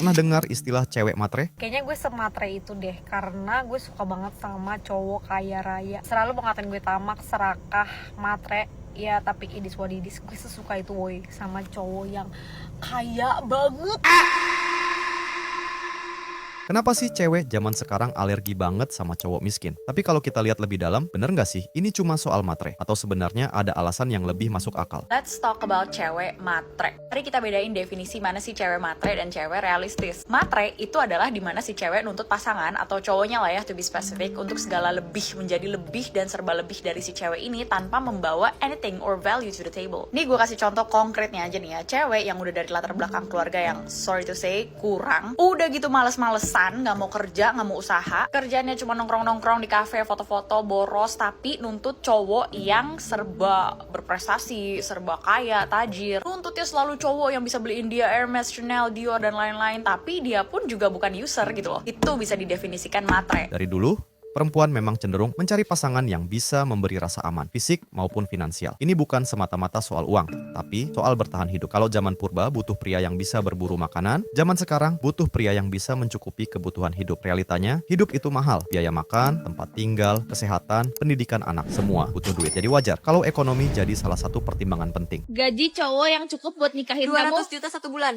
Pernah dengar istilah cewek matre? Kayaknya gue sematre itu deh, karena gue suka banget sama cowok kaya raya. Selalu mau ngatain gue tamak, serakah, matre. Ya tapi idis wadidis, gue sesuka itu woy, sama cowok yang kaya banget. Kenapa sih cewek zaman sekarang alergi banget sama cowok miskin? Tapi kalau kita lihat lebih dalam, bener nggak sih ini cuma soal matre? Atau sebenarnya ada alasan yang lebih masuk akal? Let's talk about cewek matre. Mari kita bedain definisi mana sih cewek matre dan cewek realistis. Matre itu adalah dimana si cewek nuntut pasangan atau cowoknya lah ya, to be specific, untuk segala lebih, menjadi lebih dan serba lebih dari si cewek ini tanpa membawa anything or value to the table. Nih gue kasih contoh konkretnya aja nih ya. Cewek yang udah dari latar belakang keluarga yang sorry to say kurang, udah gitu males-malesan, nggak mau kerja, nggak mau usaha, kerjanya cuma nongkrong-nongkrong di kafe, foto-foto, boros, tapi nuntut cowok yang serba berprestasi, serba kaya, tajir. Nuntutnya selalu cowok yang bisa beliin dia Hermes, Chanel, Dior, dan lain-lain, tapi dia pun juga bukan user gitu loh. Itu bisa didefinisikan matre. Dari dulu, perempuan memang cenderung mencari pasangan yang bisa memberi rasa aman, fisik maupun finansial. Ini bukan semata-mata soal uang, tapi soal bertahan hidup. Kalau zaman purba butuh pria yang bisa berburu makanan, zaman sekarang butuh pria yang bisa mencukupi kebutuhan hidup. Realitanya, hidup itu mahal. Biaya makan, tempat tinggal, kesehatan, pendidikan anak, semua butuh duit. Jadi wajar kalau ekonomi jadi salah satu pertimbangan penting. Gaji cowok yang cukup buat nikahin 200 juta 1 bulan.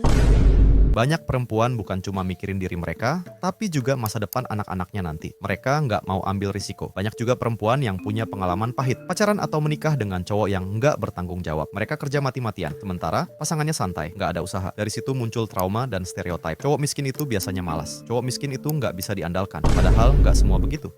Banyak perempuan bukan cuma mikirin diri mereka, tapi juga masa depan anak-anaknya nanti. Mereka nggak mau ambil risiko. Banyak juga perempuan yang punya pengalaman pahit, pacaran atau menikah dengan cowok yang nggak bertanggung jawab. Mereka kerja mati-matian, sementara pasangannya santai, nggak ada usaha. Dari situ muncul trauma dan stereotip. Cowok miskin itu biasanya malas. Cowok miskin itu nggak bisa diandalkan. Padahal nggak semua begitu.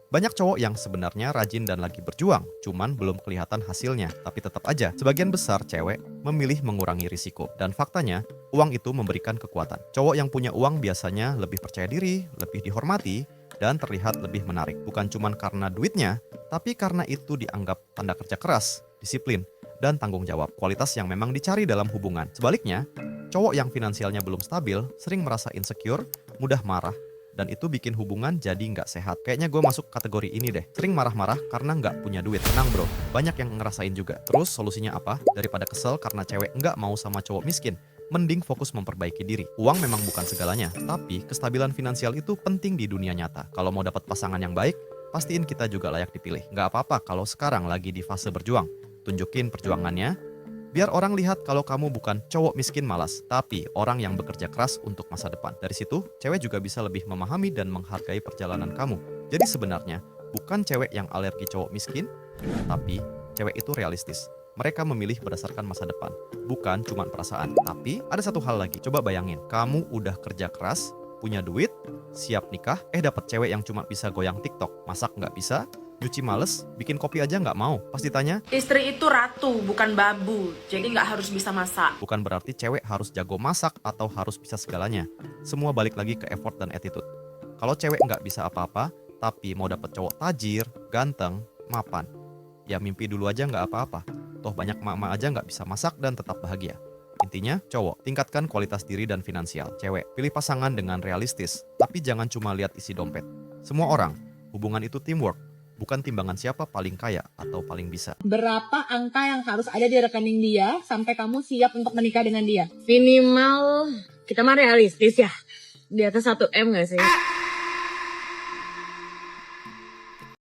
Banyak cowok yang sebenarnya rajin dan lagi berjuang, cuman belum kelihatan hasilnya. Tapi tetap aja, sebagian besar cewek memilih mengurangi risiko. Dan faktanya, uang itu memberikan kekuatan. Cowok yang punya uang biasanya lebih percaya diri, lebih dihormati, dan terlihat lebih menarik. Bukan cuman karena duitnya, tapi karena itu dianggap tanda kerja keras, disiplin, dan tanggung jawab. Kualitas yang memang dicari dalam hubungan. Sebaliknya, cowok yang finansialnya belum stabil, sering merasa insecure, mudah marah, dan itu bikin hubungan jadi nggak sehat. Kayaknya gue masuk kategori ini deh. Sering marah-marah karena nggak punya duit. Tenang bro, banyak yang ngerasain juga. Terus solusinya apa? Daripada kesel karena cewek nggak mau sama cowok miskin, mending fokus memperbaiki diri. Uang memang bukan segalanya, tapi kestabilan finansial itu penting di dunia nyata. Kalau mau dapat pasangan yang baik, pastiin kita juga layak dipilih. Nggak apa-apa kalau sekarang lagi di fase berjuang. Tunjukin perjuangannya, biar orang lihat kalau kamu bukan cowok miskin malas, tapi orang yang bekerja keras untuk masa depan. Dari situ, cewek juga bisa lebih memahami dan menghargai perjalanan kamu. Jadi sebenarnya, bukan cewek yang alergi cowok miskin, tapi cewek itu realistis. Mereka memilih berdasarkan masa depan, bukan cuma perasaan. Tapi ada satu hal lagi, coba bayangin, kamu udah kerja keras, punya duit, siap nikah, dapat cewek yang cuma bisa goyang TikTok, masak nggak bisa, nyuci males, bikin kopi aja nggak mau. Pas ditanya, Istri itu ratu, bukan babu. Jadi nggak harus bisa masak. bukan berarti cewek harus jago masak atau harus bisa segalanya. Semua balik lagi ke effort dan attitude. Kalau cewek nggak bisa apa-apa, tapi mau dapet cowok tajir, ganteng, mapan, ya mimpi dulu aja nggak apa-apa. Toh banyak mama aja nggak bisa masak dan tetap bahagia. Intinya, cowok, tingkatkan kualitas diri dan finansial. Cewek, pilih pasangan dengan realistis, tapi jangan cuma lihat isi dompet. Semua orang, hubungan itu teamwork, bukan timbangan siapa paling kaya atau paling bisa. Berapa angka yang harus ada di rekening dia sampai kamu siap untuk menikah dengan dia? Minimal kita mah realistis ya. Di atas 1 M gak sih?